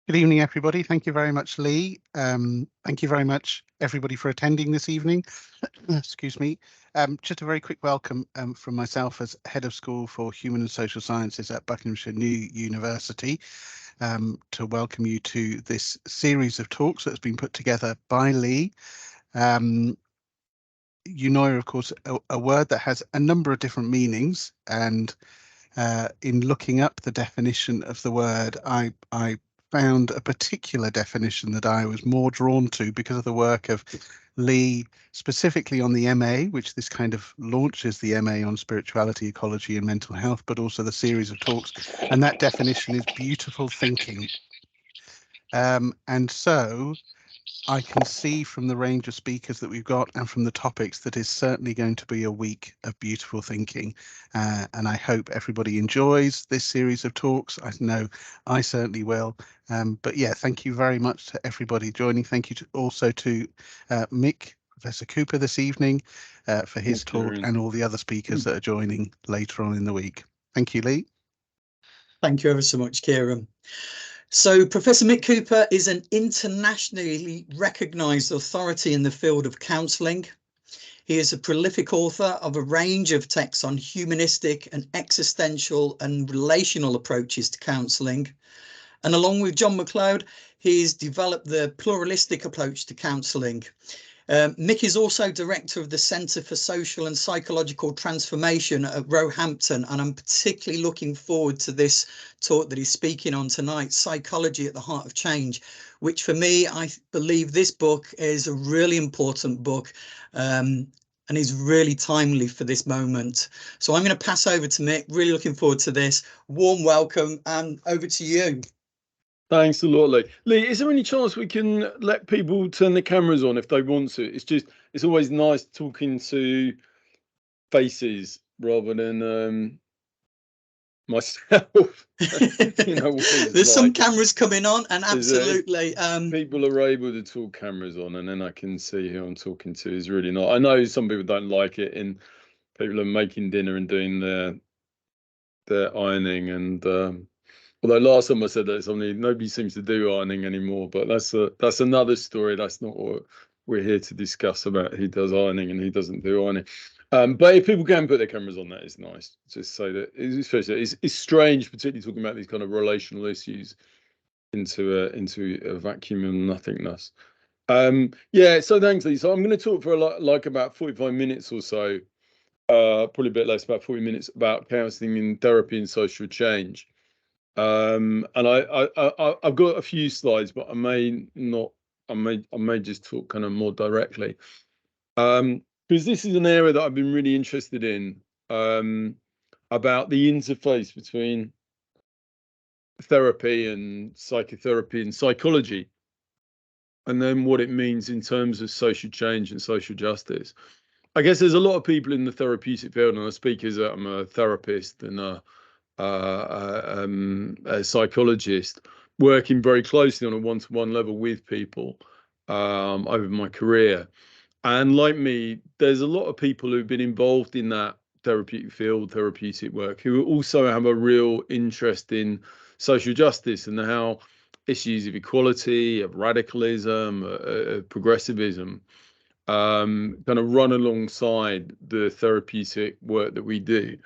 Good evening, everybody. Thank you very much, Lee. Thank you very much, everybody, for attending this evening. Excuse me. Just a very quick welcome from myself as Head of School for Human and Social Sciences at Buckinghamshire New University to welcome you to this series of talks that's been put together by Lee. Eunoia, of course, a word that has a number of different meanings, and in looking up the definition of the word, I found a particular definition that I was more drawn to because of the work of Lee, specifically on the MA, which this kind of launches the MA on spirituality, ecology and mental health, but also the series of talks. And that definition is beautiful thinking. And so I can see from the range of speakers that we've got and from the topics that is certainly going to be a week of beautiful thinking. And I hope everybody enjoys this series of talks. I know I certainly will. But yeah, thank you very much to everybody joining. Thank you also to Mick, Professor Cooper this evening for his talk and all the other speakers that are joining later on in the week. Thank you, Lee. Thank you ever so much, Kieran. So Professor Mick Cooper is an internationally recognised authority in the field of counselling. He is a prolific author of a range of texts on humanistic and existential and relational approaches to counselling. And along with John McLeod, he's developed the pluralistic approach to counselling. Mick is also director of the Centre for Social and Psychological Transformation at Roehampton, and I'm particularly looking forward to this talk that he's speaking on tonight, Psychology at the Heart of Change, which for me, I believe this book is a really important book and is really timely for this moment. So I'm going to pass over to Mick, really looking forward to this. Warm welcome, and over to you. Thanks a lot, Lee. Lee, is there any chance we can let people turn the cameras on if they want to? It's always nice talking to faces rather than myself. You know what it's There's like. some cameras coming on, and absolutely. People are able to talk cameras on, and then I can see who I'm talking to. Is really nice. I know some people don't like it, and people are making dinner and doing their ironing and. Although last time I said that, nobody seems to do ironing anymore, but that's another story. That's not what we're here to discuss about who does ironing and who doesn't do ironing. But if people can put their cameras on, that is nice. Just say that it's strange, particularly talking about these kind of relational issues into a vacuum of nothingness. Yeah. So thanks, Lee. So I'm going to talk for like about 45 minutes or so, probably a bit less, about 40 minutes about counselling and therapy and social change. And I've got a few slides, but I may just talk kind of more directly, because this is an area that I've been really interested in, about the interface between therapy and psychotherapy and psychology, and then what it means in terms of social change and social justice. I guess there's a lot of people in the therapeutic field, and I speak as I'm a therapist and a psychologist, working very closely on a one-to-one level with people over my career. And like me, there's a lot of people who've been involved in that therapeutic field, therapeutic work, who also have a real interest in social justice and how issues of equality, of radicalism, of progressivism kind of run alongside the therapeutic work that we do.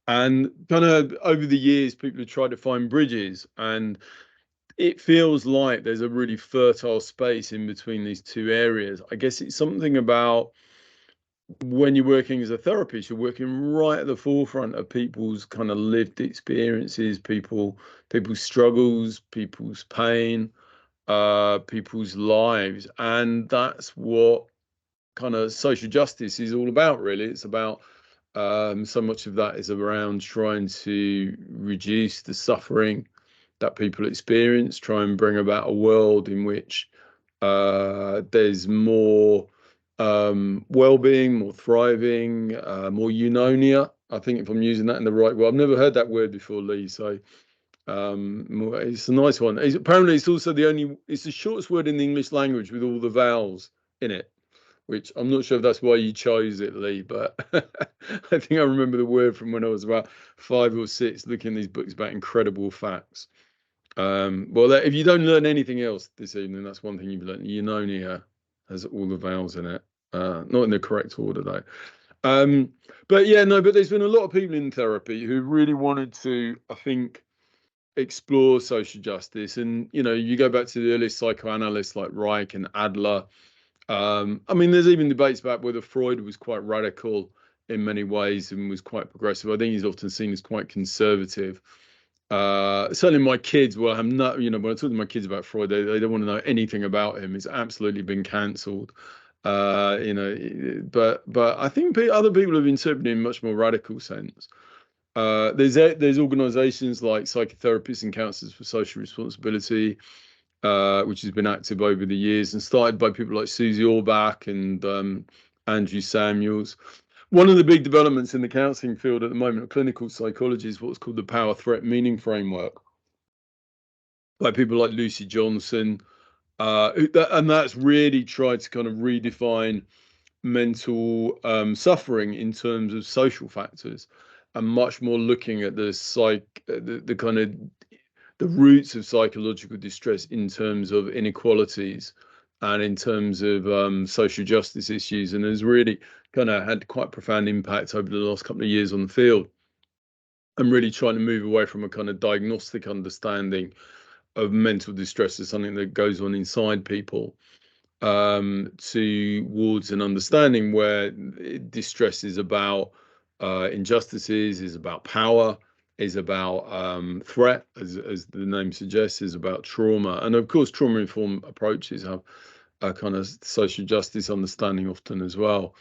And kind of over the years, people have tried to find bridges, and it feels like there's a really fertile space in between these two areas. I guess it's something about when you're working as a therapist, you're working right at the forefront of people's kind of lived experiences, people's struggles, people's pain, people's lives. And that's what kind of social justice is all about, really. It's about so much of that is around trying to reduce the suffering that people experience, try and bring about a world in which there's more well-being, more thriving, more eunoia. I think if I'm using that in the right way. I've never heard that word before, Lee, so it's a nice one. Apparently it's also it's the shortest word in the English language with all the vowels in it, which I'm not sure if that's why you chose it, Lee, but I think I remember the word from when I was about 5 or 6, looking at these books about incredible facts. Well, if you don't learn anything else this evening, that's one thing you've learned. Eunoia has all the vowels in it, not in the correct order though. But yeah, no, but there's been a lot of people in therapy who really wanted to, I think, explore social justice. And, you know, you go back to the earliest psychoanalysts like Reich and Adler. I mean, there's even debates about whether Freud was quite radical in many ways and was quite progressive. I think he's often seen as quite conservative. Certainly my kids will have not, you know, when I talk to my kids about Freud, they don't want to know anything about him. It's absolutely been cancelled. You know, but I think other people have interpreted in a much more radical sense. There's organisations like Psychotherapists and Counsellors for Social Responsibility, which has been active over the years and started by people like Susie Orbach and Andrew Samuels. One of the big developments in the counselling field at the moment of clinical psychology is what's called the power threat meaning framework, by people like Lucy Johnson, and that's really tried to kind of redefine mental suffering in terms of social factors, and much more looking at the kind of the roots of psychological distress in terms of inequalities and in terms of social justice issues, and has really kind of had quite profound impact over the last couple of years on the field, and really trying to move away from a kind of diagnostic understanding of mental distress as something that goes on inside people, towards an understanding where distress is about injustices, is about power, is about threat, as the name suggests, is about trauma. And of course, trauma-informed approaches have a kind of social justice understanding often as well.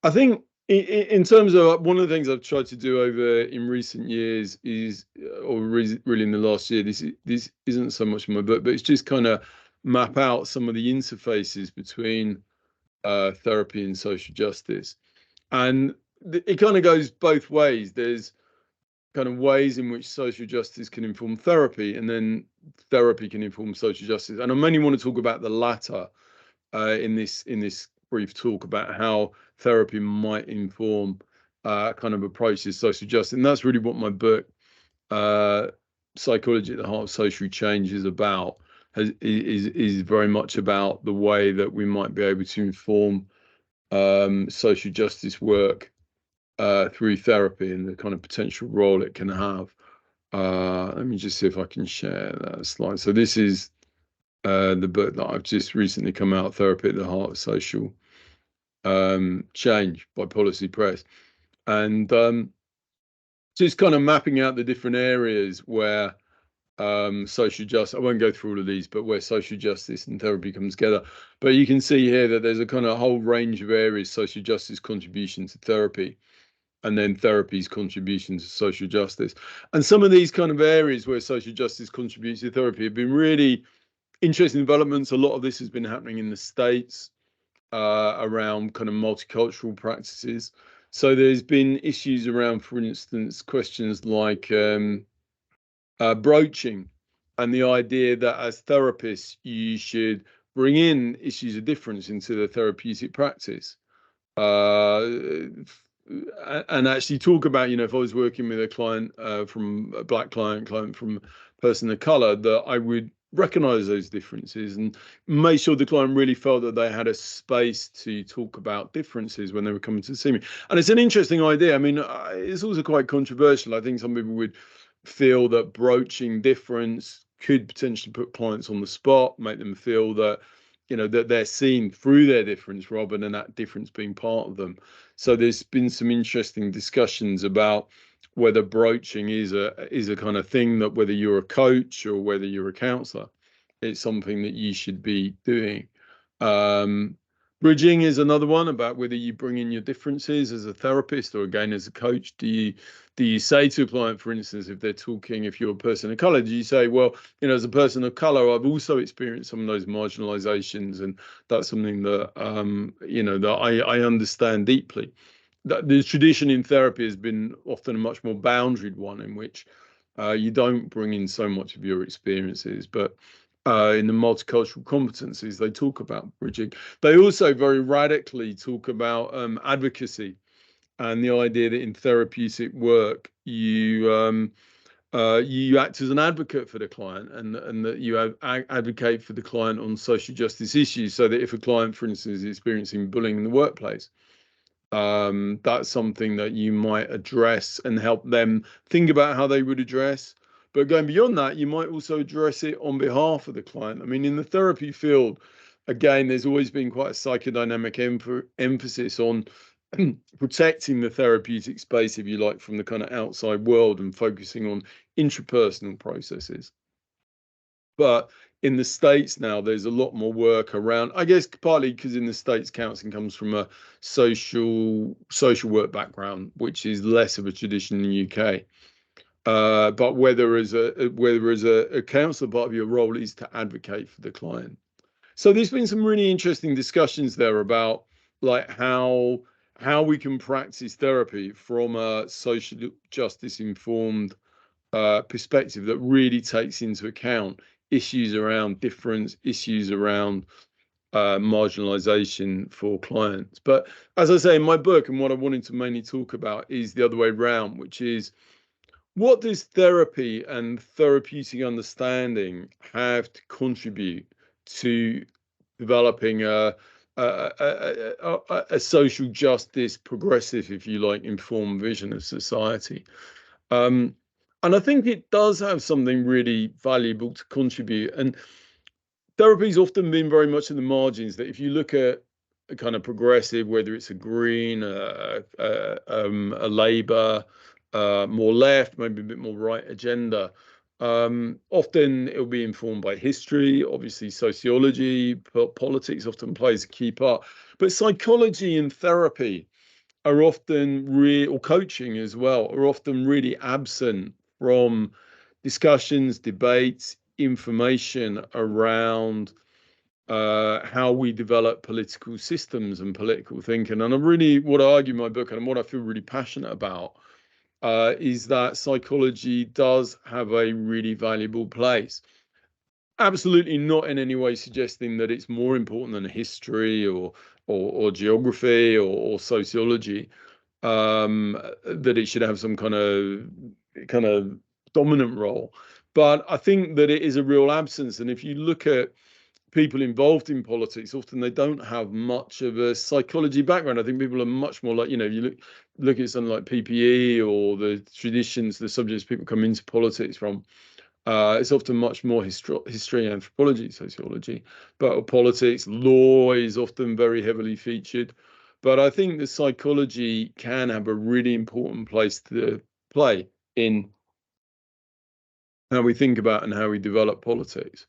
I think in terms of one of the things I've tried to do over in recent years is, or really in the last year, this isn't so much in my book, but it's just kind of map out some of the interfaces between therapy and social justice. And it kind of goes both ways. There's kind of ways in which social justice can inform therapy, and then therapy can inform social justice. And I mainly want to talk about the latter in this brief talk, about how therapy might inform kind of approaches to social justice. And that's really what my book, Psychology at the Heart of Social Change, is about. Is very much about the way that we might be able to inform social justice work through therapy, and the kind of potential role it can have. Let me just see if I can share that slide. So this is the book that I've just recently come out, Therapy at the Heart of Social Change, by Policy Press. And just kind of mapping out the different areas where social justice, I won't go through all of these, but where social justice and therapy comes together. But you can see here that there's a kind of whole range of areas: social justice contribution to therapy, and then therapy's contribution to social justice. And some of these kind of areas where social justice contributes to therapy have been really interesting developments. A lot of this has been happening in the States around kind of multicultural practices. So there's been issues around, for instance, questions like broaching, and the idea that as therapists you should bring in issues of difference into the therapeutic practice, and actually talk about, you know, if I was working with a client from a black client from a person of color, that I would recognize those differences and make sure the client really felt that they had a space to talk about differences when they were coming to see me. And it's an interesting idea. I mean, it's also quite controversial. I think some people would feel that broaching difference could potentially put clients on the spot, make them feel that, you know, that they're seen through their difference rather than that difference being part of them. So there's been some interesting discussions about whether broaching is a kind of thing that, whether you're a coach or whether you're a counsellor, it's something that you should be doing. Bridging is another one, about whether you bring in your differences as a therapist or, again, as a coach. Do you say to a client, for instance, if they're talking, if you're a person of color, do you say, well, you know, as a person of color, I've also experienced some of those marginalizations, and that's something that you know, that I understand deeply. The tradition in therapy has been often a much more boundaried one, in which you don't bring in so much of your experiences, but in the multicultural competencies, they talk about bridging. They also very radically talk about advocacy, and the idea that in therapeutic work you You act as an advocate for the client, and that you advocate for the client on social justice issues, so that if a client, for instance, is experiencing bullying in the workplace, that's something that you might address and help them think about how they would address. But going beyond that, you might also address it on behalf of the client. I mean, in the therapy field, again, there's always been quite a psychodynamic emphasis on protecting the therapeutic space, if you like, from the kind of outside world and focusing on intrapersonal processes. But in the States now, there's a lot more work around, I guess, partly because in the States, counselling comes from a social work background, which is less of a tradition in the UK. But whether as a counsellor, part of your role is to advocate for the client. So there's been some really interesting discussions there about like how we can practice therapy from a social justice informed perspective that really takes into account issues around difference, issues around marginalization for clients. But as I say in my book, and what I wanted to mainly talk about is the other way around, which is, what does therapy and therapeutic understanding have to contribute to developing a social justice, progressive, if you like, informed vision of society? And I think it does have something really valuable to contribute. And therapy's often been very much in the margins, that if you look at a kind of progressive, whether it's a Green, a Labour, more left, maybe a bit more right agenda, often it'll be informed by history. Obviously, sociology, politics often plays a key part. But psychology and therapy are often or coaching as well, are often really absent from discussions, debates, information around how we develop political systems and political thinking. And what I argue in my book, and what I feel really passionate about, is that psychology does have a really valuable place. Absolutely not in any way suggesting that it's more important than history or geography or sociology, that it should have some kind of dominant role. But I think that it is a real absence. And if you look at people involved in politics, often they don't have much of a psychology background. I think people are much more like, you look at something like PPE or the traditions, the subjects people come into politics from. It's often much more history, anthropology, sociology, but politics, law is often very heavily featured. But I think the psychology can have a really important place to play in how we think about and how we develop politics.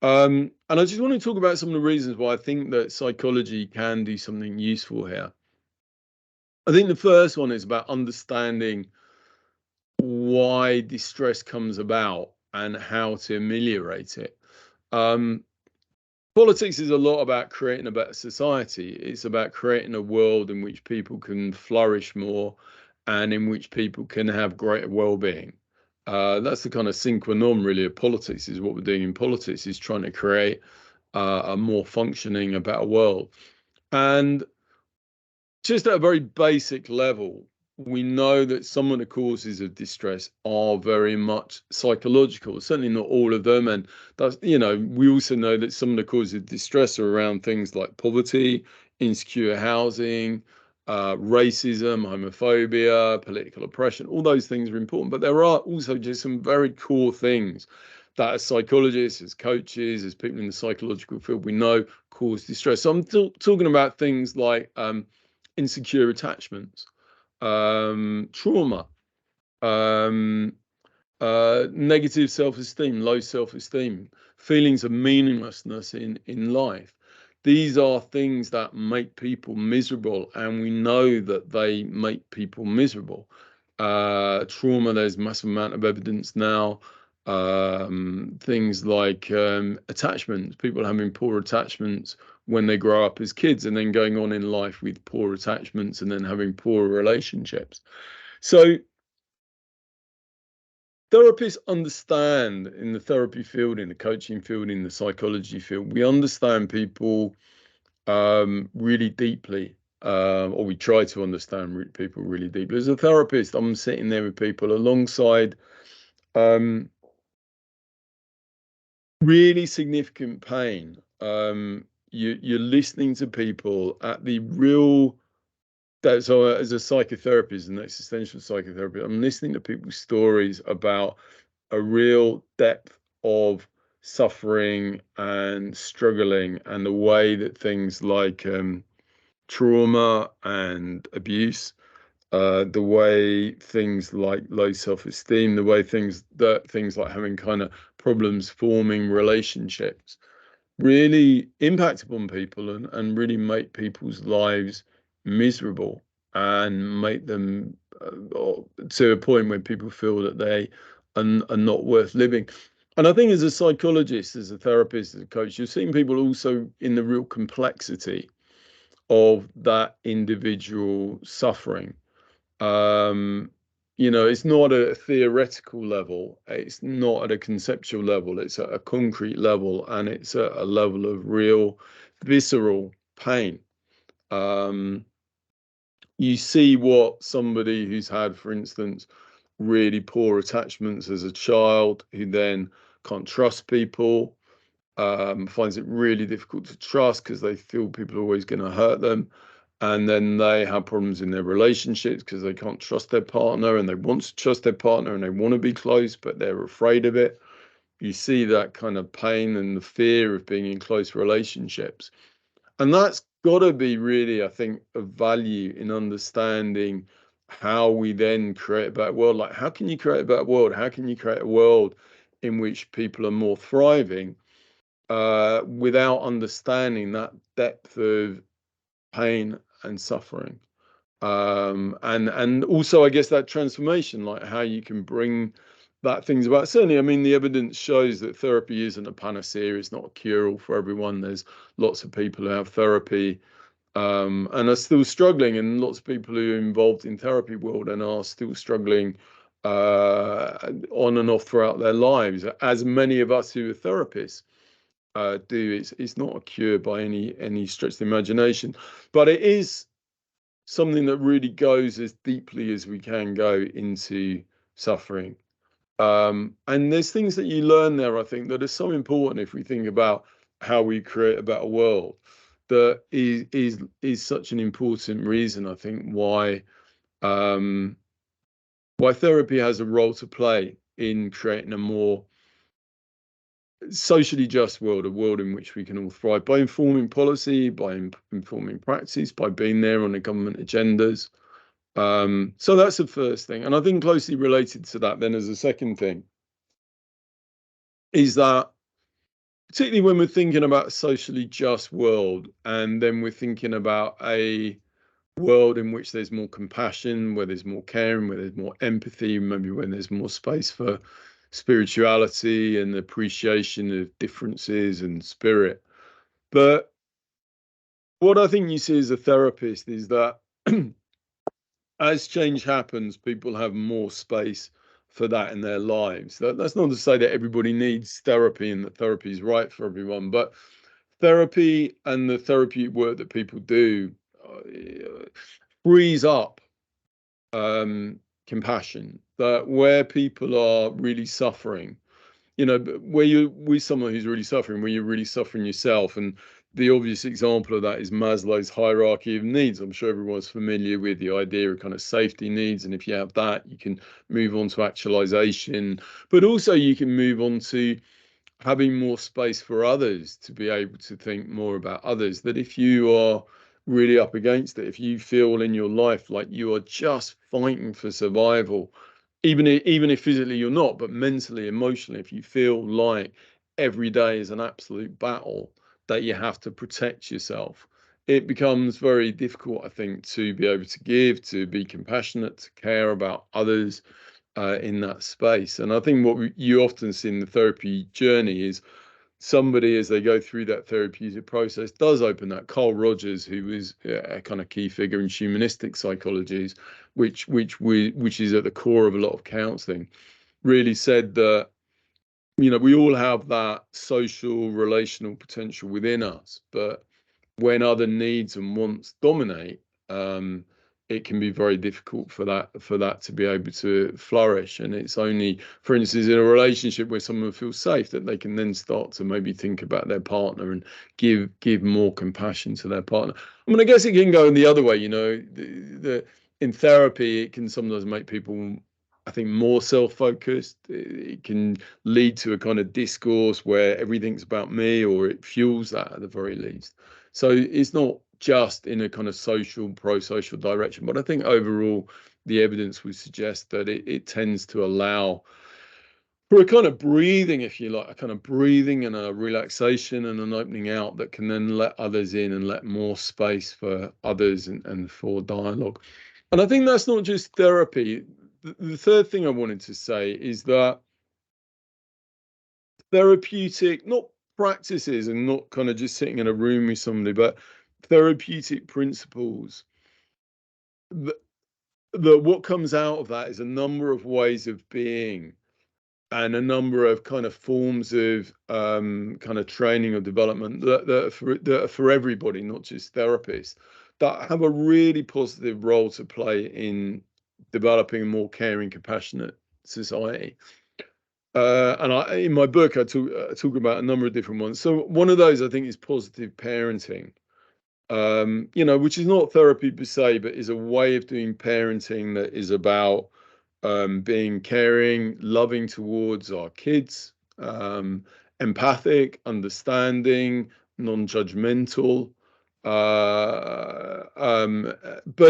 And I just want to talk about some of the reasons why I think that psychology can do something useful here. I think the first one is about understanding why distress comes about and how to ameliorate it. Politics is a lot about creating a better society. It's about creating a world in which people can flourish more and in which people can have greater well-being. That's the kind of sine qua non, really, of politics. Is what we're doing in politics is trying to create a more functioning, a better world. And just at a very basic level, we know that some of the causes of distress are very much psychological, certainly not all of them. And that's, we also know that some of the causes of distress are around things like poverty, insecure housing, racism, homophobia, political oppression. All those things are important, but there are also just some very core things that as psychologists, as coaches, as people in the psychological field, we know cause distress. So I'm talking about things like insecure attachments, trauma, negative self-esteem, low self-esteem, feelings of meaninglessness in life. These are things that make people miserable, and we know that they make people miserable. Trauma, there's a massive amount of evidence now. Things like attachments, people having poor attachments when they grow up as kids, and then going on in life with poor attachments and then having poor relationships. So therapists understand, in the therapy field, in the coaching field, in the psychology field, we understand people really deeply, or we try to understand people really deeply. As a therapist, I'm sitting there with people alongside Really significant pain. You're listening to people at the real. So as a psychotherapist, an existential psychotherapist, I'm listening to people's stories about a real depth of suffering and struggling, and the way that things like trauma and abuse, the way things like low self-esteem, the way things like having kind of problems forming relationships really impact upon people, and really make people's lives miserable, and make them to a point where people feel that they are not worth living. And I think as a psychologist, as a therapist, as a coach, you're seeing people also in the real complexity of that individual suffering. It's not at a theoretical level, it's not at a conceptual level, it's at a concrete level, and it's at a level of real visceral pain. You see what somebody who's had, for instance, really poor attachments as a child, who then can't trust people, finds it really difficult to trust because they feel people are always going to hurt them. And then they have problems in their relationships because they can't trust their partner, and they want to trust their partner, and they want to be close, but they're afraid of it. You see that kind of pain and the fear of being in close relationships. And that's got to be really, I think, of value in understanding how we then create a better world. Like, how can you create a better world? How can you create a world in which people are more thriving, without understanding that depth of pain and suffering, and also, I guess, that transformation, like how you can bring that things about. Certainly, I mean, the evidence shows that therapy isn't a panacea, it's not a cure-all for everyone. There's lots of people who have therapy, and are still struggling, and lots of people who are involved in therapy world and are still struggling on and off throughout their lives, as many of us who are therapists do. It's not a cure by any stretch of the imagination, but it is something that really goes as deeply as we can go into suffering. And there's things that you learn there, I think, that are so important if we think about how we create a better world. That is such an important reason, I think, why therapy has a role to play in creating a more socially just world, a world in which we can all thrive, by informing policy, by informing practice, by being there on the government agendas. So that's the first thing. And I think closely related to that then, as a second thing, is that particularly when we're thinking about a socially just world, and then we're thinking about a world in which there's more compassion, where there's more caring, where there's more empathy, maybe when there's more space for spirituality and appreciation of differences and spirit. But what I think you see as a therapist is that as change happens, people have more space for that in their lives. That's not to say that everybody needs therapy and that therapy is right for everyone, but therapy and the therapeutic work that people do frees up compassion. That where people are really suffering, where you're with someone who's really suffering, where you're really suffering yourself. And the obvious example of that is Maslow's hierarchy of needs. I'm sure everyone's familiar with the idea of kind of safety needs. And if you have that, you can move on to actualization, but also you can move on to having more space for others, to be able to think more about others. That if you are really up against it, if you feel in your life like you are just fighting for survival, even if physically you're not, but mentally, emotionally, if you feel like every day is an absolute battle, that you have to protect yourself, it becomes very difficult, I think, to be able to give, to be compassionate, to care about others in that space. And I think what you often see in the therapy journey is somebody, as they go through that therapeutic process, does open that. Carl Rogers, who was a kind of key figure in humanistic psychologies, which is at the core of a lot of counselling, really said that we all have that social relational potential within us, but when other needs and wants dominate, it can be very difficult for that to be able to flourish. And it's only, for instance, in a relationship where someone feels safe, that they can then start to maybe think about their partner and give more compassion to their partner. I mean, I guess it can go in the other way, you know. In therapy, it can sometimes make people, I think, more self-focused. It can lead to a kind of discourse where everything's about me, or it fuels that at the very least. So it's not just in a kind of pro-social direction, but I think overall the evidence would suggest that it tends to allow for a kind of breathing, if you like, a kind of breathing and a relaxation and an opening out that can then let others in and let more space for others and for dialogue. And I think that's not just therapy. The third thing I wanted to say is that therapeutic, not practices and not kind of just sitting in a room with somebody, but therapeutic principles, that what comes out of that is a number of ways of being and a number of kind of forms of kind of training or development that are for everybody, not just therapists, that have a really positive role to play in developing a more caring, compassionate society. And in my book, I talk about a number of different ones. So one of those, I think, is positive parenting. You know, which is not therapy per se, but is a way of doing parenting that is about being caring, loving towards our kids, empathic, understanding, non-judgmental, but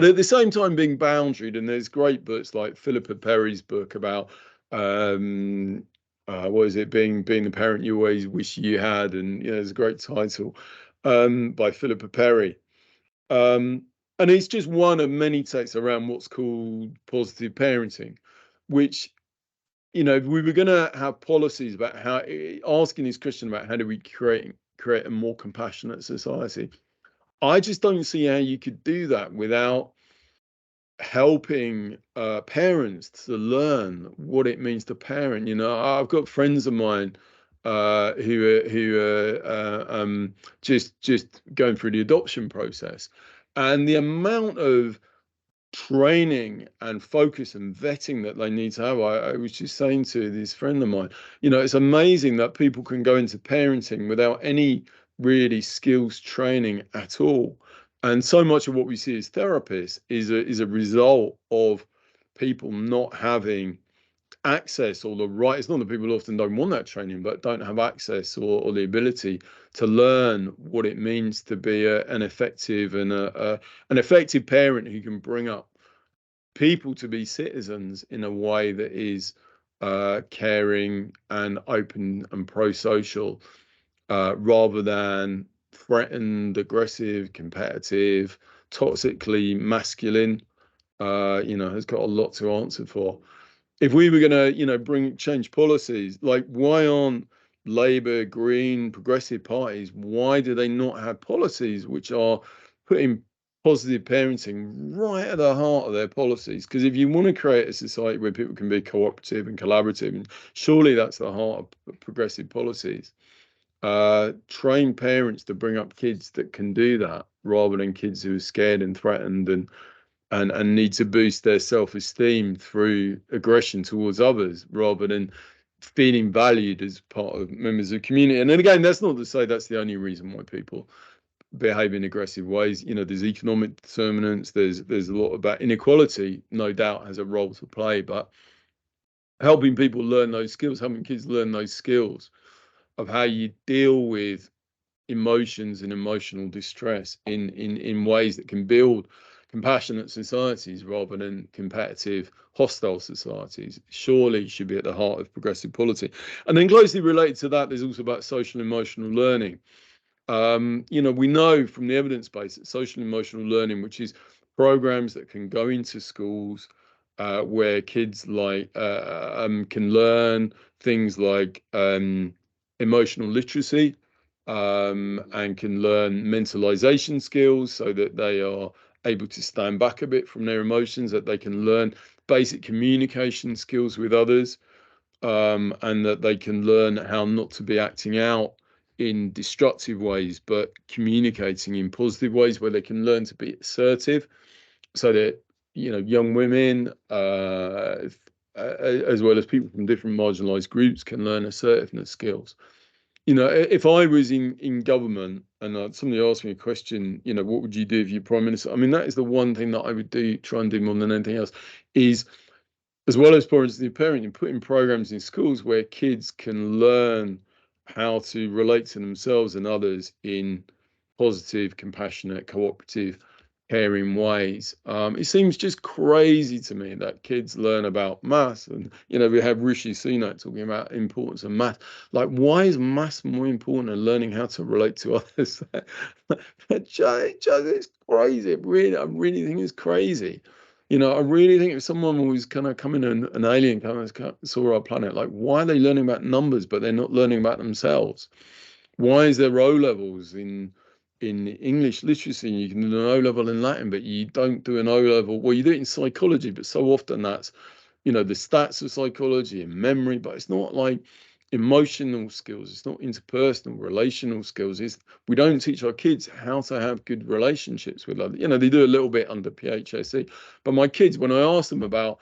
at the same time being boundaried. And there's great books like Philippa Perry's book about what is it, being the parent you always wish you had, and you know, there's a great title by Philippa Perry. And it's just one of many takes around what's called positive parenting, which, you know, if we were going to have policies about how, asking this question about how do we create a more compassionate society, I just don't see how you could do that without helping parents to learn what it means to parent. You know, I've got friends of mine who are just going through the adoption process, and the amount of training and focus and vetting that they need to have. I was just saying to this friend of mine, you know, it's amazing that people can go into parenting without any really skills training at all. And so much of what we see as therapists is a result of people not having access or the right. It's not that people often don't want that training, but don't have access or the ability to learn what it means to be an effective and an effective parent who can bring up people to be citizens in a way that is caring and open and pro-social, rather than threatened, aggressive, competitive, toxically masculine. You know, has got a lot to answer for. If we were going to, you know, change policies, like why aren't Labour, Green, progressive parties, why do they not have policies which are putting positive parenting right at the heart of their policies? Because if you want to create a society where people can be cooperative and collaborative, and surely that's the heart of progressive policies, train parents to bring up kids that can do that, rather than kids who are scared and threatened and need to boost their self-esteem through aggression towards others, rather than feeling valued as part of members of the community. And then again, that's not to say that's the only reason why people behave in aggressive ways. You know, there's economic determinants, there's a lot about inequality, no doubt has a role to play, but helping people learn those skills, helping kids learn those skills of how you deal with emotions and emotional distress in ways that can build compassionate societies rather than competitive, hostile societies, surely should be at the heart of progressive policy. And then closely related to that, there's also about social emotional learning. You know, we know from the evidence base that social emotional learning, which is programs that can go into schools where kids like can learn things like emotional literacy, and can learn mentalization skills so that they are able to stand back a bit from their emotions, that they can learn basic communication skills with others, and that they can learn how not to be acting out in destructive ways, but communicating in positive ways, where they can learn to be assertive so that, you know, young women, as well as people from different marginalised groups, can learn assertiveness skills. You know, if I was in government and somebody asked me a question, you know, what would you do if you're prime minister? I mean, that is the one thing that I would try and do more than anything else, is, as well as positive parenting, putting programs in schools where kids can learn how to relate to themselves and others in positive, compassionate, cooperative, caring ways. It seems just crazy to me that kids learn about maths, and, you know, we have Rishi Sunak talking about the importance of maths. Like, why is maths more important than learning how to relate to others? It's crazy. I really think it's crazy. You know, I really think if someone was kind of coming in, an alien kind of saw our planet, like, why are they learning about numbers, but they're not learning about themselves? Why is there O levels in English literacy? You can do an O level in Latin, but you don't do an O level. Well, you do it in psychology, but so often that's, you know, the stats of psychology and memory, but it's not like emotional skills. It's not interpersonal, relational skills. We don't teach our kids how to have good relationships with others. You know, they do a little bit under PHSE, but my kids, when I ask them about,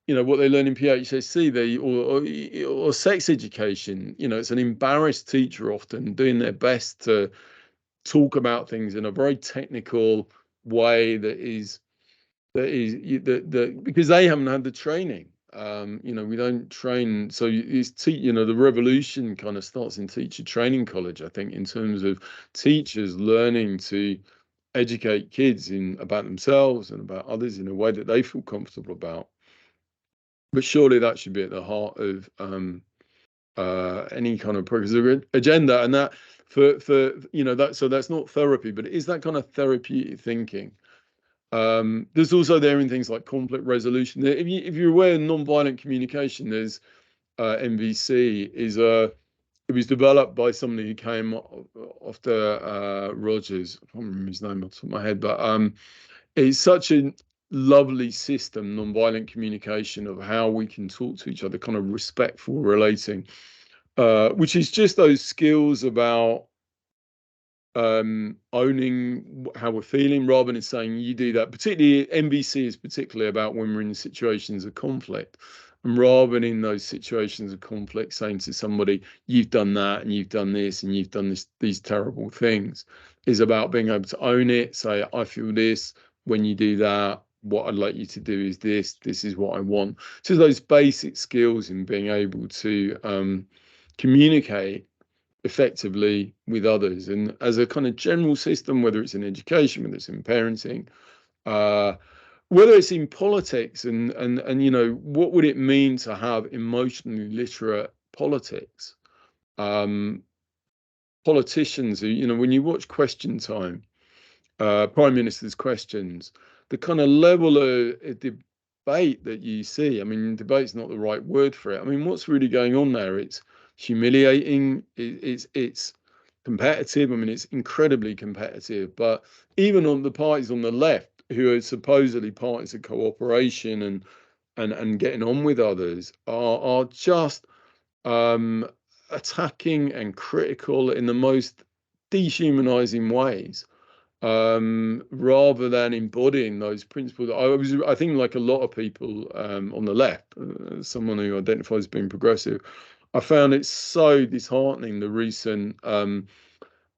you know, what they learn in PHSC, or sex education, you know, it's an embarrassed teacher often doing their best to talk about things in a very technical way because they haven't had the training. You know, we don't train. So you know, the revolution kind of starts in teacher training college, I think, in terms of teachers learning to educate kids about themselves and about others in a way that they feel comfortable about. But surely that should be at the heart of any kind of progressive agenda, and that for you know, that, so that's not therapy, but it is that kind of therapeutic thinking. There's also there in things like conflict resolution. If you're aware of non-violent communication, there's MVC it was developed by somebody who came after Rogers. I can't remember his name off the top of my head, but it's such a lovely system, non-violent communication, of how we can talk to each other, kind of respectful relating, which is just those skills about owning how we're feeling rather than saying you do that. Particularly MVC is particularly about when we're in situations of conflict, and rather than in those situations of conflict saying to somebody, you've done that and you've done this and you've done these terrible things, is about being able to own it, say, I feel this when you do that. What I'd like you to do is this is what I want. So those basic skills in being able to communicate effectively with others, and as a kind of general system, whether it's in education, whether it's in parenting, whether it's in politics, and you know, what would it mean to have emotionally literate politics? Politicians who, you know, when you watch Question Time, Prime Minister's questions, the kind of level of debate that you see, I mean, debate's not the right word for it. I mean, what's really going on there? It's humiliating. It's competitive. I mean, it's incredibly competitive. But even on the parties on the left, who are supposedly parties of cooperation and getting on with others, are just attacking and critical in the most dehumanizing ways, rather than embodying those principles. I think, like a lot of people on the left, someone who identifies as being progressive, I found it so disheartening, the recent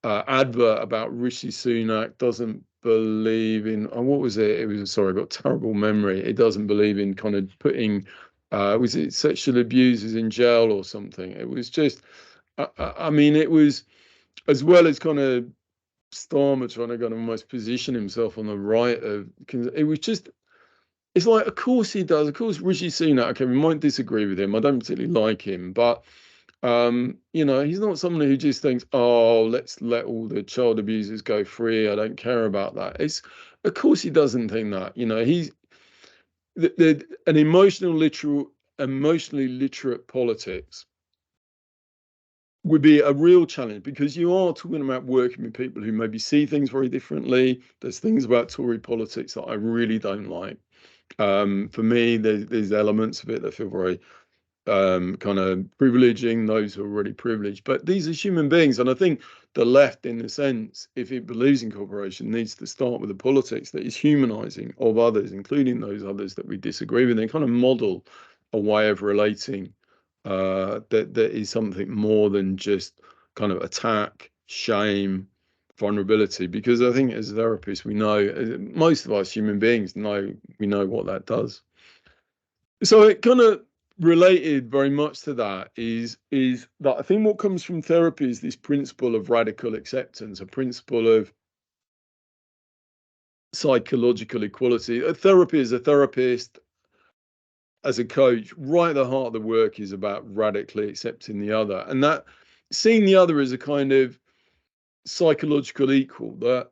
advert about Rishi Sunak doesn't believe in, what was it? It was, sorry, I've got terrible memory. It doesn't believe in kind of putting, was it sexual abusers in jail or something? It was just, I mean, it was, as well as kind of Starmer trying to kind of almost position himself on the right of, it was just, it's like, of course he does. Of course, Rishi Sunak, okay, we might disagree with him. I don't particularly like him, but you know, he's not somebody who just thinks, oh, let's let all the child abusers go free. I don't care about that. It's, of course he doesn't think that. You know, he's an emotionally literate politics would be a real challenge, because you are talking about working with people who maybe see things very differently. There's things about Tory politics that I really don't like. For me, there's elements of it that feel very kind of privileging those who are already privileged, but these are human beings, and I think the left, in a sense, if it believes in cooperation, needs to start with the politics that is humanizing of others, including those others that we disagree with, and kind of model a way of relating that is something more than just kind of attack, shame, vulnerability. Because I think as therapists, we know, most of us human beings know, we know what that does. So it kind of related very much to that is that I think what comes from therapy is this principle of radical acceptance, a principle of psychological equality. A therapy, as a therapist, as a coach, right at the heart of the work is about radically accepting the other, and that seeing the other as a kind of psychological equal, that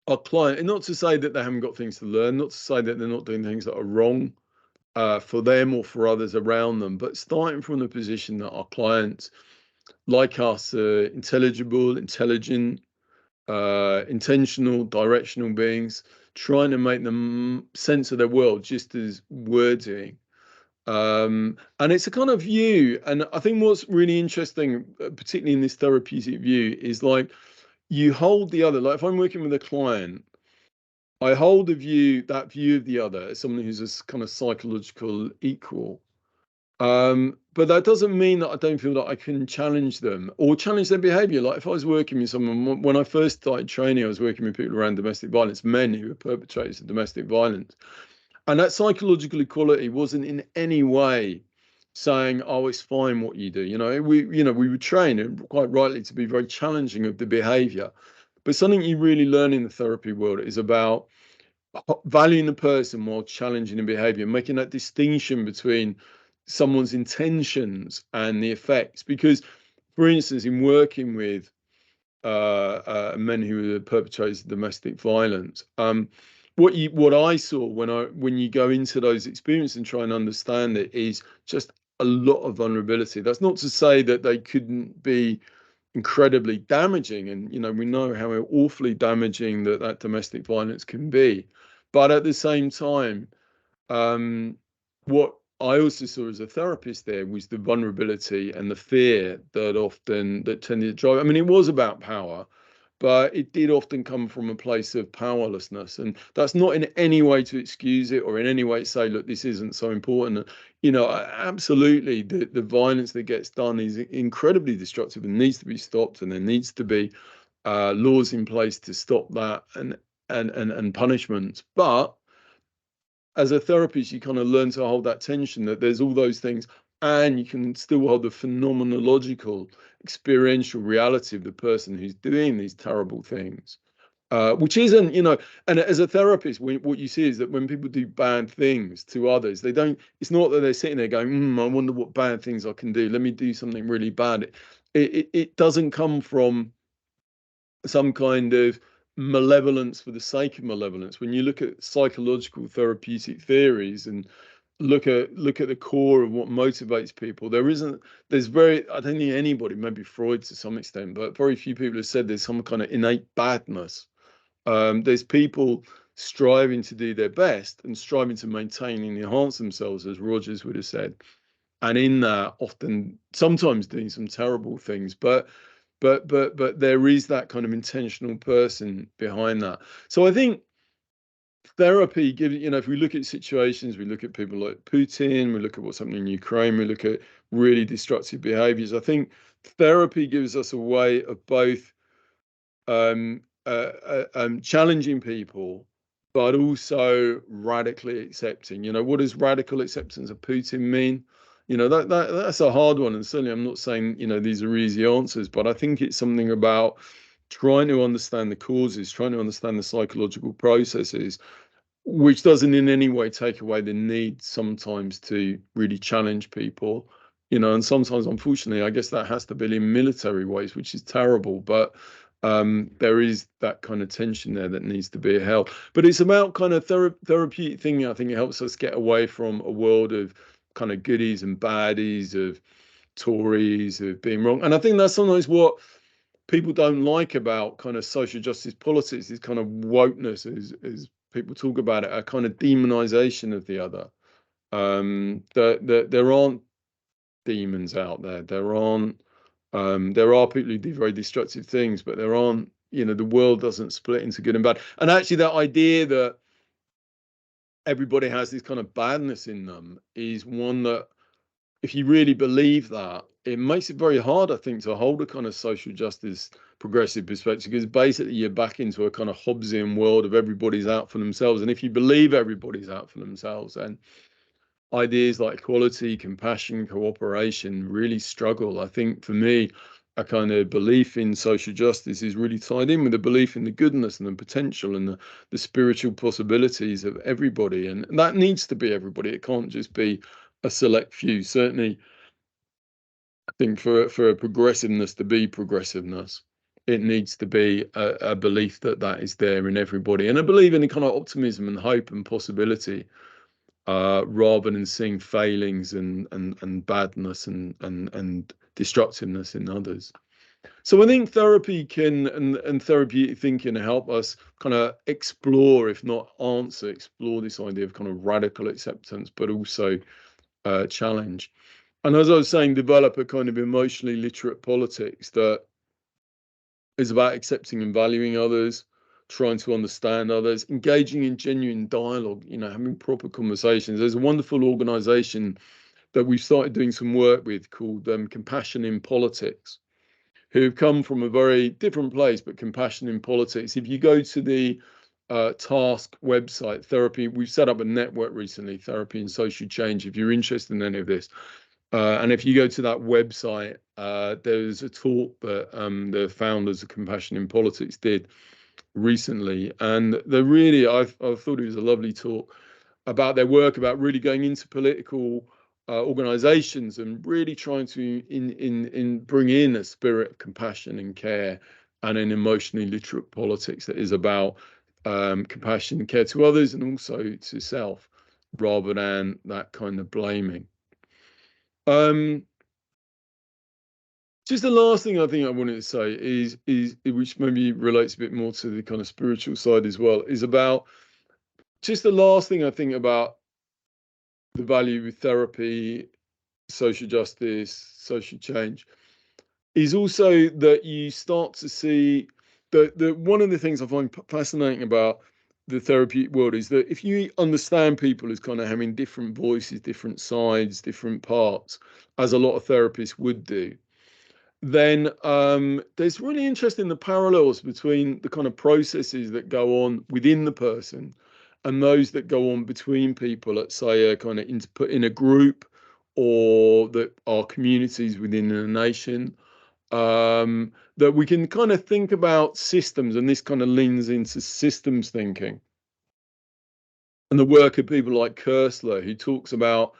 our client, and not to say that they haven't got things to learn, not to say that they're not doing things that are wrong for them or for others around them, but starting from the position that our clients, like us, are intelligible, intelligent, intentional, directional beings, trying to make them sense of their world just as we're doing. And it's a kind of view, and I think what's really interesting, particularly in this therapeutic view, is like you hold the other. Like if I'm working with a client, I hold that view of the other as someone who's a kind of psychological equal. But that doesn't mean that I don't feel that I can challenge them or challenge their behavior. Like if I was working with someone, when I first started training, I was working with people around domestic violence, men who were perpetrators of domestic violence. And that psychological equality wasn't in any way saying, oh, it's fine what you do. We were trained, quite rightly, to be very challenging of the behavior. But something you really learn in the therapy world is about valuing the person while challenging the behavior, making that distinction between someone's intentions and the effects. Because, for instance, in working with men who are perpetrators of domestic violence, what I saw when you go into those experiences and try and understand it is just a lot of vulnerability. That's not to say that they couldn't be incredibly damaging, and we know how awfully damaging that domestic violence can be, but at the same time, what I also saw as a therapist there was the vulnerability and the fear that tended to drive. I mean, it was about power, but it did often come from a place of powerlessness, and that's not in any way to excuse it or in any way say, look, this isn't so important. Absolutely, the violence that gets done is incredibly destructive and needs to be stopped, and there needs to be laws in place to stop that and punishments. But as a therapist, you kind of learn to hold that tension, that there's all those things, and you can still hold the phenomenological, experiential reality of the person who's doing these terrible things, which isn't, and as a therapist, what you see is that when people do bad things to others, it's not that they're sitting there going, I wonder what bad things I can do. Let me do something really bad. It doesn't come from some kind of malevolence for the sake of malevolence. When you look at psychological therapeutic theories and look at the core of what motivates people, I don't think anybody, maybe Freud to some extent, but very few people have said there's some kind of innate badness. There's people striving to do their best and striving to maintain and enhance themselves, as Rogers would have said, and in that often sometimes doing some terrible things, but there is that kind of intentional person behind that. So I think therapy gives, if we look at situations, we look at people like Putin, we look at what's happening in Ukraine, we look at really destructive behaviors. I think therapy gives us a way of both challenging people, but also radically accepting. What does radical acceptance of Putin mean? That's a hard one, and certainly I'm not saying these are easy answers, but I think it's something about trying to understand the causes, trying to understand the psychological processes, which doesn't in any way take away the need sometimes to really challenge people. And sometimes, unfortunately, I guess that has to be in military ways, which is terrible, but there is that kind of tension there that needs to be held. But it's about kind of therapeutic thinking. I think it helps us get away from a world of kind of goodies and baddies, of Tories, of being wrong. And I think that's sometimes what people don't like about kind of social justice politics, is kind of wokeness, as people talk about it, a kind of demonization of the other. That there aren't demons out there. There aren't There are people who do very destructive things, but there aren't, you know, the world doesn't split into good and bad. And actually that idea that everybody has this kind of badness in them is one that, if you really believe that, it makes it very hard, I think, to hold a kind of social justice progressive perspective, because basically you're back into a kind of Hobbesian world of everybody's out for themselves. And if you believe everybody's out for themselves, then ideas like equality, compassion, cooperation really struggle. I think for me, a kind of belief in social justice is really tied in with a belief in the goodness and the potential and the spiritual possibilities of everybody. And that needs to be everybody. It can't just be a select few. Certainly, I think for a progressiveness to be progressiveness, it needs to be a belief that that is there in everybody, and a belief in a kind of optimism and hope and possibility, rather than seeing failings and badness and destructiveness in others. So I think therapy can and therapeutic thinking help us kind of explore, if not answer, explore this idea of kind of radical acceptance, but also challenge. And as I was saying, develop a kind of emotionally literate politics that is about accepting and valuing others, trying to understand others, engaging in genuine dialogue, you know, having proper conversations. There's a wonderful organization that we've started doing some work with called Compassion in Politics, who've come from a very different place, but compassion in politics. If you go to the task website, therapy, we've set up a network recently, Therapy and Social Change, if you're interested in any of this. And if you go to that website, there's a talk that the founders of Compassion in Politics did recently. And they're really, I thought it was a lovely talk about their work, about really going into political organizations and really trying to bring in a spirit of compassion and care and an emotionally literate politics that is about compassion and care to others and also to self, rather than that kind of blaming. Just the last thing I think I wanted to say is which maybe relates a bit more to the kind of spiritual side as well, is about just the last thing I think about the value of therapy, social justice, social change, is also that you start to see that one of the things I find fascinating about the therapeutic world is that if you understand people as kind of having different voices, different sides, different parts, as a lot of therapists would do, then there's really interesting the parallels between the kind of processes that go on within the person and those that go on between people, let's say a kind of input in a group, or that are communities within a nation, that we can kind of think about systems, and this kind of leans into systems thinking. And the work of people like Kersler, who talks about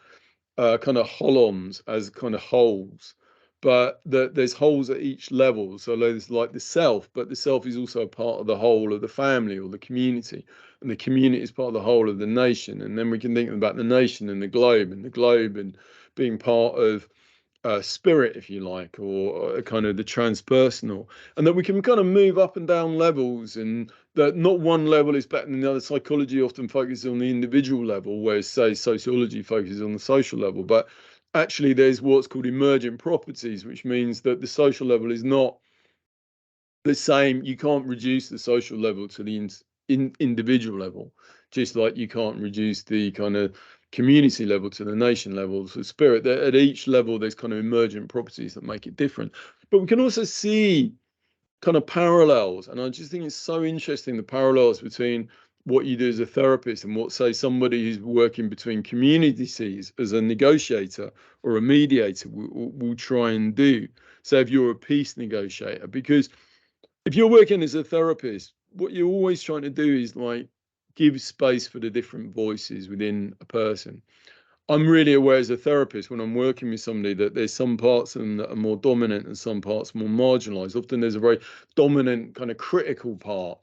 kind of holons as kind of holes, but there's holes at each level. So there's like the self, but the self is also a part of the whole of the family or the community, and the community is part of the whole of the nation. And then we can think about the nation and the globe and being part of spirit, if you like, or kind of the transpersonal, and that we can kind of move up and down levels, and that not one level is better than the other. Psychology often focuses on the individual level, whereas, say, sociology focuses on the social level. But actually, there's what's called emergent properties, which means that the social level is not the same. You can't reduce the social level to the individual level, just like you can't reduce the kind of community level to the nation level. So spirit, that at each level there's kind of emergent properties that make it different. But we can also see kind of parallels, and I just think it's so interesting, the parallels between what you do as a therapist and what, say, somebody who's working between communities as a negotiator or a mediator will try and do. So if you're a peace negotiator, because if you're working as a therapist, what you're always trying to do is like give space for the different voices within a person. I'm really aware as a therapist when I'm working with somebody that there's some parts of them that are more dominant and some parts more marginalized. Often there's a very dominant kind of critical part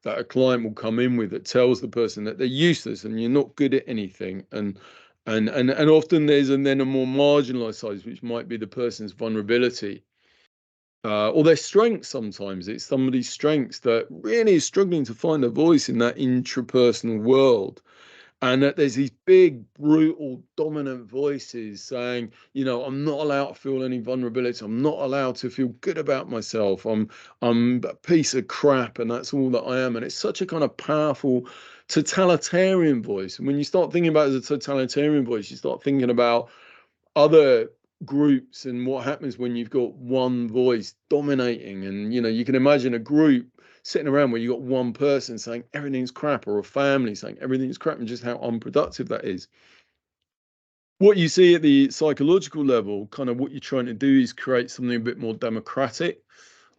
that a client will come in with that tells the person that they're useless and you're not good at anything. And often there's then a more marginalized side, which might be the person's vulnerability. Or their strengths. Sometimes it's somebody's strengths that really is struggling to find a voice in that intrapersonal world. And that there's these big, brutal, dominant voices saying, you know, I'm not allowed to feel any vulnerability. I'm not allowed to feel good about myself. I'm a piece of crap, and that's all that I am. And it's such a kind of powerful totalitarian voice. And when you start thinking about it as a totalitarian voice, you start thinking about other groups and what happens when you've got one voice dominating. And you know, you can imagine a group sitting around where you got one person saying everything's crap, or a family saying everything's crap, and just how unproductive that is. What you see at the psychological level, kind of what you're trying to do, is create something a bit more democratic,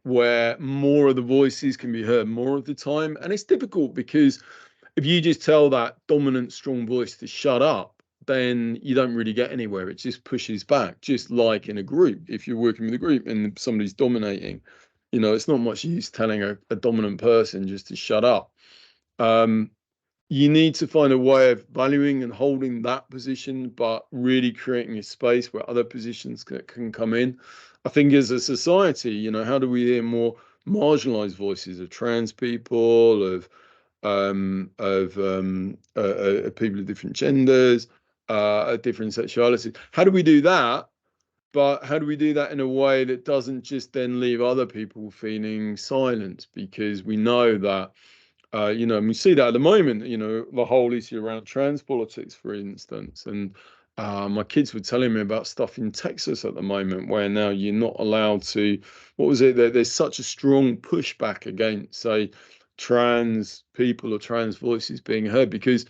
where more of the voices can be heard more of the time. And it's difficult because if you just tell that dominant, strong voice to shut up, then you don't really get anywhere. It just pushes back, just like in a group. If you're working with a group and somebody's dominating, you know, it's not much use telling a dominant person just to shut up. You need to find a way of valuing and holding that position, but really creating a space where other positions can come in. I think as a society, you know, how do we hear more marginalized voices of trans people, of people of different genders, different sexualities? How do we do that? But how do we do that in a way that doesn't just then leave other people feeling silent? Because we know that, you know, and we see that at the moment, you know, the whole issue around trans politics, for instance. And my kids were telling me about stuff in Texas at the moment where now you're not allowed to, what was it? There's such a strong pushback against, say, trans people or trans voices being heard because,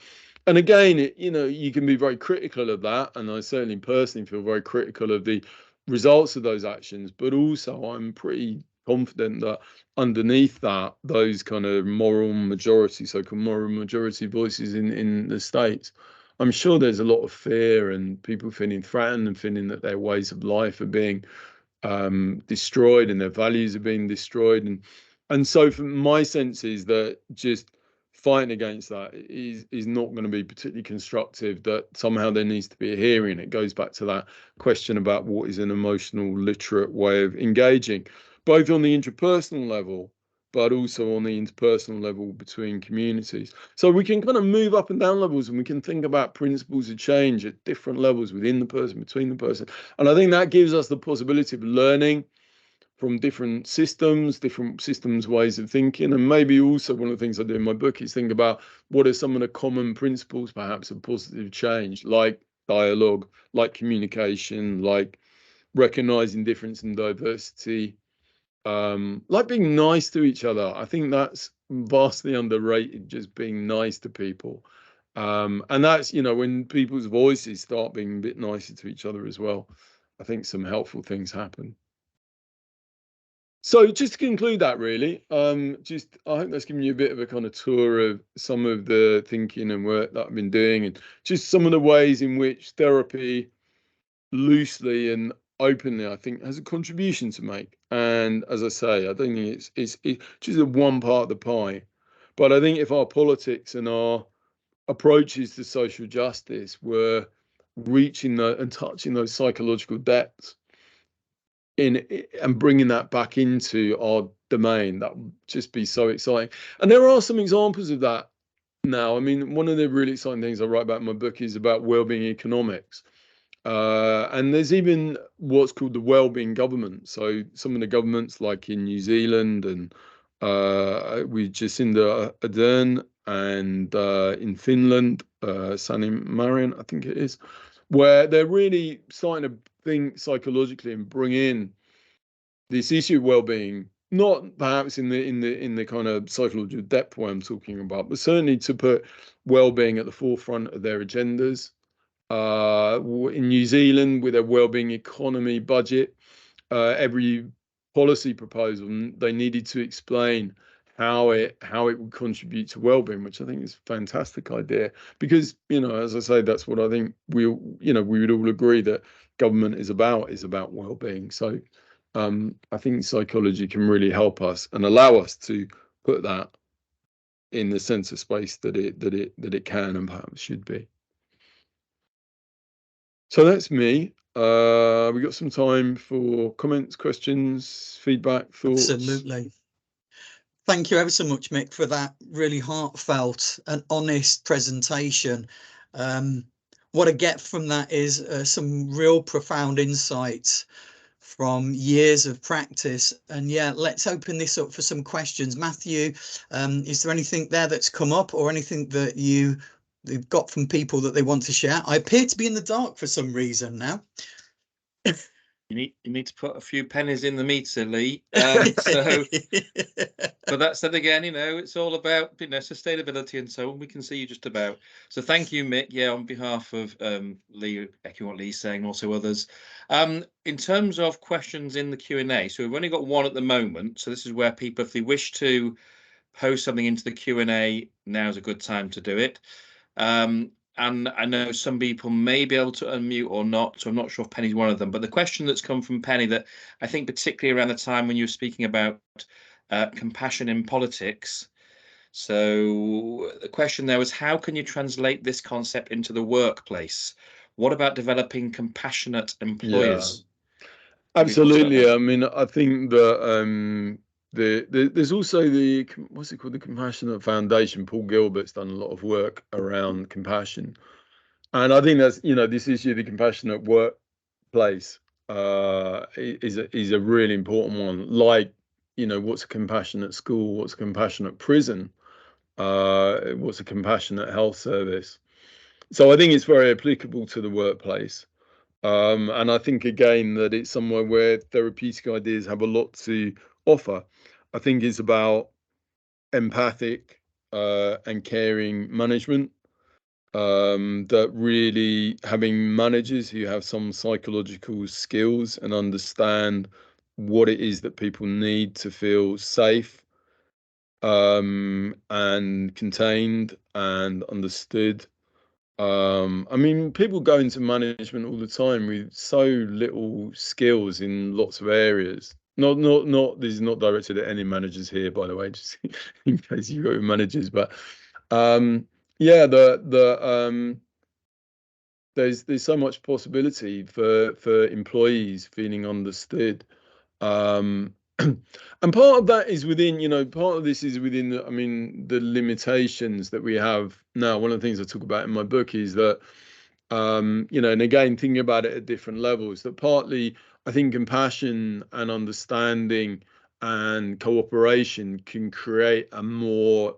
and again, you know, you can be very critical of that. And I certainly personally feel very critical of the results of those actions. But also, I'm pretty confident that underneath that, those kind of moral majority, so-called moral majority voices in the States, I'm sure there's a lot of fear and people feeling threatened and feeling that their ways of life are being destroyed and their values are being destroyed. And so from my sense is that just fighting against that is not going to be particularly constructive, that somehow there needs to be a hearing. It goes back to that question about what is an emotional, literate way of engaging, both on the interpersonal level, but also on the interpersonal level between communities. So we can kind of move up and down levels, and we can think about principles of change at different levels within the person, between the person. And I think that gives us the possibility of learning from different systems ways of thinking. And maybe also one of the things I do in my book is think about what are some of the common principles perhaps of positive change, like dialogue, like communication, like recognizing difference and diversity, like being nice to each other. I think that's vastly underrated, just being nice to people. And that's, you know, when people's voices start being a bit nicer to each other as well, I think some helpful things happen. So just to conclude that, really, just I hope that's given you a bit of a kind of tour of some of the thinking and work that I've been doing, and just some of the ways in which therapy, loosely and openly, I think, has a contribution to make. And as I say, I don't think it's just a one part of the pie, but I think if our politics and our approaches to social justice were reaching and touching those psychological depths and bringing that back into our domain, that would just be so exciting. And there are some examples of that now. I mean, one of the really exciting things I write about in my book is about wellbeing economics. And there's even what's called the wellbeing government. So some of the governments, like in New Zealand and with Jacinda Ardern, and in Finland, Sanni Marin, I think it is, where they're really starting to think psychologically and bring in this issue of well-being, not perhaps in the kind of psychological depth way I'm talking about, but certainly to put well-being at the forefront of their agendas. In New Zealand, with their wellbeing economy budget, every policy proposal, they needed to explain how it would contribute to wellbeing, which I think is a fantastic idea. Because, you know, as I say, that's what I think we would all agree that government is about wellbeing. So I think psychology can really help us and allow us to put that in the sense of space that it can and perhaps should be. So that's me. We got some time for comments, questions, feedback, thoughts. Absolutely. Thank you ever so much, Mick, for that really heartfelt and honest presentation. What I get from that is some real profound insights from years of practice. And yeah, let's open this up for some questions. Matthew, is there anything there that's come up, or anything that you've got from people that they want to share? I appear to be in the dark for some reason now. You need to put a few pennies in the meter, Lee. But that said, again, it's all about sustainability and so on. We can see you just about. So thank you, Mick. Yeah, on behalf of Lee, echoing what Lee's saying, also others. In terms of questions in the Q&A, so we've only got one at the moment. So this is where people, if they wish to post something into the Q&A, now's a good time to do it. And I know some people may be able to unmute or not, so I'm not sure if Penny's one of them. But the question that's come from Penny, that I think particularly around the time when you were speaking about compassion in politics. So the question there was, how can you translate this concept into the workplace? What about developing compassionate employers? Yeah, absolutely. I mean, I think that there's also the, what's it called, the Compassionate Foundation. Paul Gilbert's done a lot of work around compassion, and I think that's, this issue of the compassionate workplace is a really important one. Like, what's a compassionate school? What's a compassionate prison? What's a compassionate health service? So I think it's very applicable to the workplace. And I think, again, that it's somewhere where therapeutic ideas have a lot to offer. I think it's about empathic and caring management, that really having managers who have some psychological skills and understand what it is that people need to feel safe, and contained and understood. I mean, people go into management all the time with so little skills in lots of areas. Not. This is not directed at any managers here, by the way, just in case you've got managers. But yeah, there's so much possibility for employees feeling understood. And part of that is within, part of this is within, the limitations that we have now. One of the things I talk about in my book is that, and again, thinking about it at different levels, that partly I think compassion and understanding and cooperation can create a more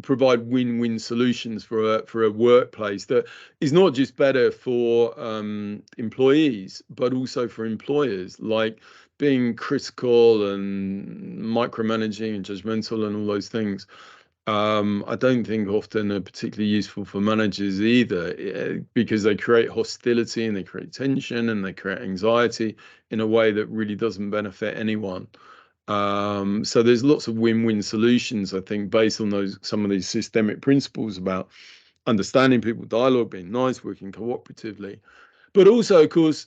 provide win-win solutions for a workplace that is not just better for employees but also for employers. Like being critical and micromanaging and judgmental and all those things, I don't think often are particularly useful for managers either, because they create hostility and they create tension and they create anxiety in a way that really doesn't benefit anyone. So there's lots of win-win solutions, I think, based on some of these systemic principles about understanding people, dialogue, being nice, working cooperatively. But also, of course,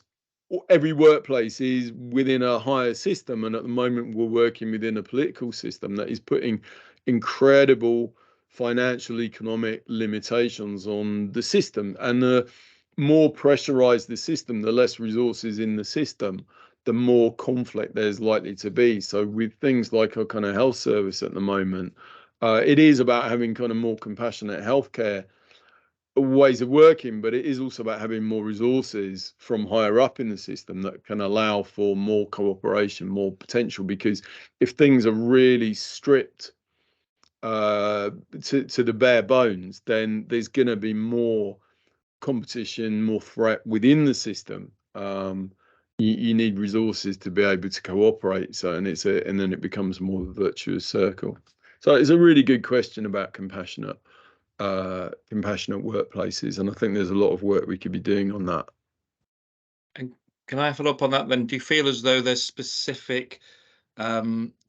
every workplace is within a higher system, and at the moment we're working within a political system that is putting incredible financial, economic limitations on the system. And the more pressurized the system, the less resources in the system, the more conflict there's likely to be. So with things like our kind of health service at the moment, it is about having kind of more compassionate healthcare ways of working, but it is also about having more resources from higher up in the system that can allow for more cooperation, more potential. Because if things are really stripped to the bare bones, then there's going to be more competition, more threat within the system. You need resources to be able to cooperate. So, and then it becomes more of a virtuous circle. So it's a really good question about compassionate workplaces, and I think there's a lot of work we could be doing on that. And can I follow up on that then? Do you feel as though there's specific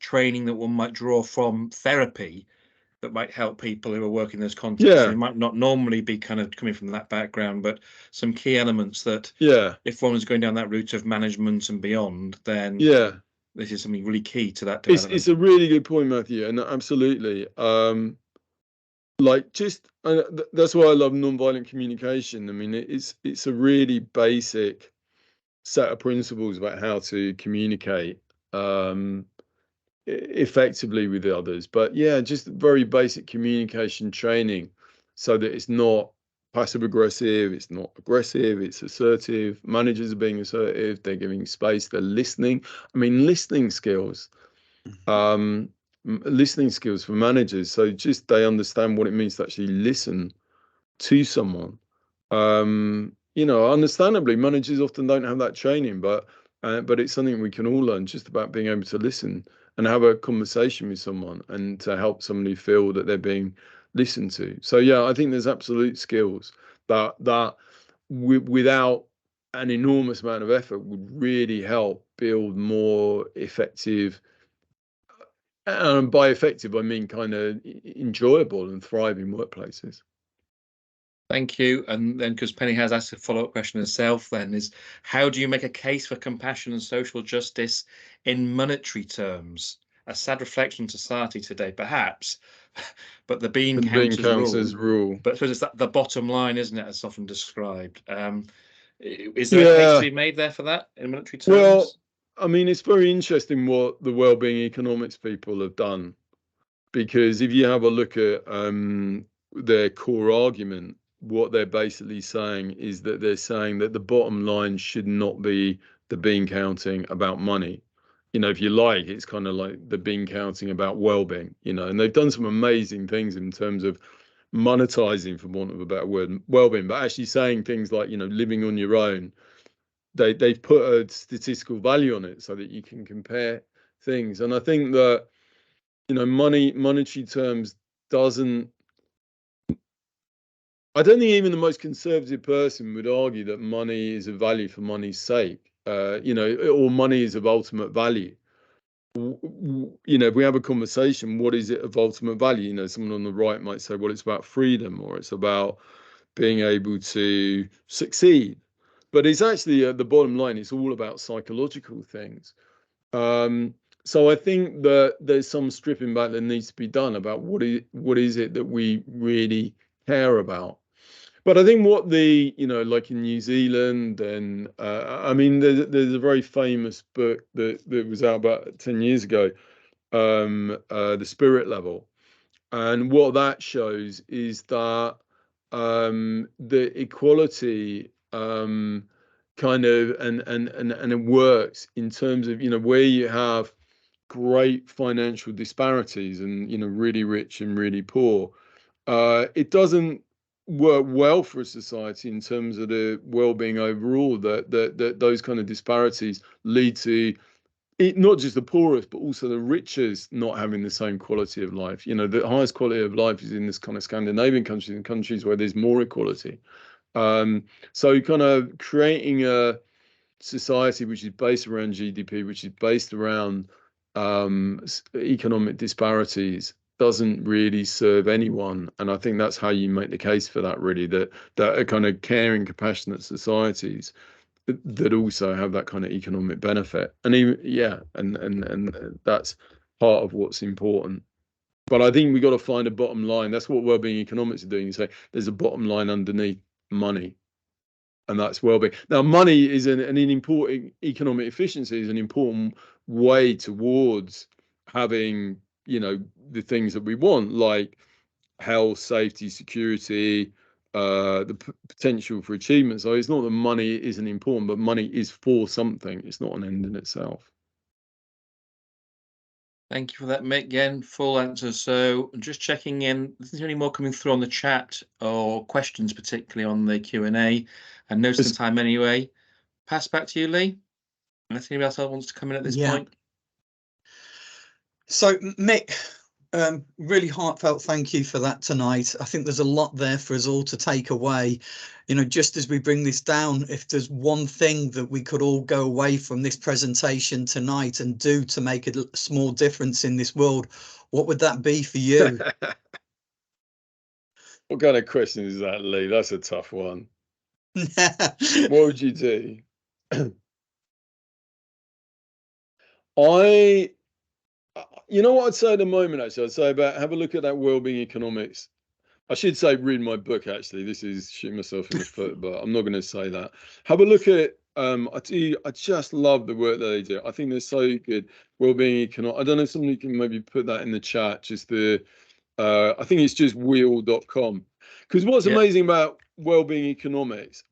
training that one might draw from therapy that might help people who are working in those contexts? Yeah. They might not normally be kind of coming from that background, but some key elements that, if one was going down that route of management and beyond, then this is something really key to that development. It's a really good point, Matthew, and absolutely. Like, just that's why I love nonviolent communication. I mean, it's a really basic set of principles about how to communicate. effectively with the others. But yeah, just very basic communication training so that it's not passive aggressive, it's not aggressive, it's assertive. Managers are being assertive, they're giving space, they're listening. I mean, listening skills for managers, so just they understand what it means to actually listen to someone. You know, understandably, managers often don't have that training, but it's something we can all learn, just about being able to listen and have a conversation with someone and to help somebody feel that they're being listened to. So yeah, I think there's absolute skills that without an enormous amount of effort would really help build more effective. And by effective, I mean kind of enjoyable and thriving workplaces. Thank you. And then, because Penny has asked a follow-up question herself, then is how do you make a case for compassion and social justice in monetary terms? A sad reflection on society today, perhaps, but the bean counters rule. But I suppose it's the bottom line, isn't it, as often described? Is there a case to be made there for that in monetary terms? Well, I mean, it's very interesting what the wellbeing economics people have done, because if you have a look at their core argument, what they're basically saying is that they're saying that the bottom line should not be the bean counting about money. You know, if you like, it's kind of like the bean counting about well-being, you know, and they've done some amazing things in terms of monetizing, for want of a better word, well-being, but actually saying things like, you know, living on your own. They've put a statistical value on it so that you can compare things. And I think that, you know, monetary terms doesn't, I don't think even the most conservative person would argue that money is a value for money's sake, you know, or money is of ultimate value. You know, if we have a conversation, what is it of ultimate value? You know, someone on the right might say, well, it's about freedom, or it's about being able to succeed. But it's actually at the bottom line, it's all about psychological things. So I think that there's some stripping back that needs to be done about what is it that we really care about. But I think what you know, like in New Zealand, and I mean, there's a very famous book that was out about 10 years ago, The Spirit Level. And what that shows is that the equality kind of and it works in terms of, you know, where you have great financial disparities and, you know, really rich and really poor. It doesn't work well for a society in terms of the well-being overall, that those kind of disparities lead to not just the poorest, but also the richest not having the same quality of life. You know, the highest quality of life is in this kind of Scandinavian countries and countries where there's more equality. So kind of creating a society which is based around GDP, which is based around economic disparities, doesn't really serve anyone. And I think that's how you make the case for that, really, that are kind of caring, compassionate societies that also have that kind of economic benefit. And even, yeah, and that's part of what's important. But I think we got to find a bottom line. That's what wellbeing economics are doing. You say there's a bottom line underneath money, and that's well-being. Now, money is an important, economic efficiency is an important way towards having, you know, the things that we want, like health, safety, security, the potential for achievement. So it's not that money isn't important, but money is for something. It's not an end in itself. Thank you for that, Mick. Again, full answer. So just checking in, is there any more coming through on the chat or questions, particularly on the Q&A? And noticing the time anyway. Pass back to you, Lee. Anything else wants to come in at this point? So, Mick, really heartfelt thank you for that tonight. I think there's a lot there for us all to take away. You know, just as we bring this down, if there's one thing that we could all go away from this presentation tonight and do to make a small difference in this world, what would that be for you? What kind of question is that, Lee? That's a tough one. What would you do? You know what I'd say at the moment, actually? I'd say about have a look at that wellbeing economics. I should say read my book, actually. This is shooting myself in the foot, but I'm not going to say that. Have a look at I just love the work that they do. I think they're so good. Wellbeing economics. I don't know if somebody can maybe put that in the chat. Just the, I think it's just wheel.com. Because what's amazing about wellbeing economics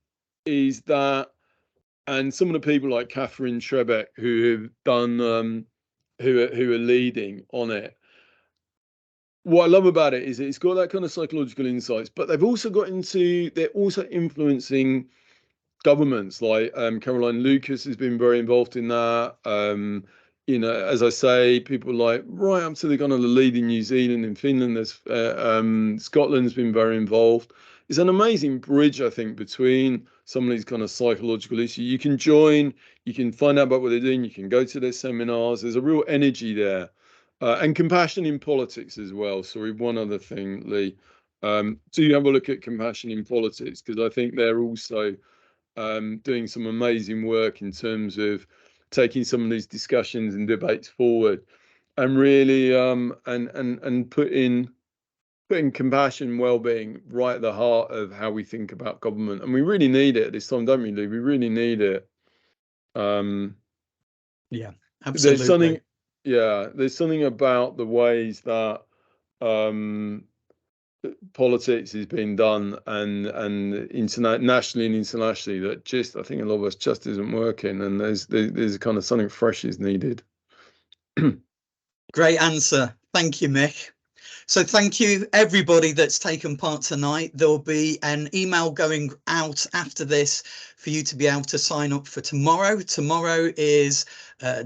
is that, and some of the people like Catherine Trebeck who have done, who are leading on it. What I love about it is it's got that kind of psychological insights, but they're also influencing governments. Like Caroline Lucas has been very involved in that. As I say, people like right up to the kind of the lead in New Zealand and Finland. There's Scotland's been very involved. It's an amazing bridge, I think, between some of these kind of psychological issues. You can join, you can find out about what they're doing, you can go to their seminars. There's a real energy there. And compassion in politics as well. Sorry, one other thing, Lee. Do you have a look at compassion in politics? Because I think they're also doing some amazing work in terms of taking some of these discussions and debates forward, and really and putting compassion, well-being right at the heart of how we think about government. And we really need it at this time, don't we, Lee? We really need it. Yeah, absolutely. There's something about the ways that politics is being done and nationally and internationally that just, I think a lot of us just isn't working, and there's kind of something fresh is needed. Great answer. Thank you, Mick. So thank you everybody that's taken part tonight. There'll be an email going out after this for you to be able to sign up for tomorrow. Tomorrow is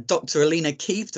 Dr. Alina Keefe,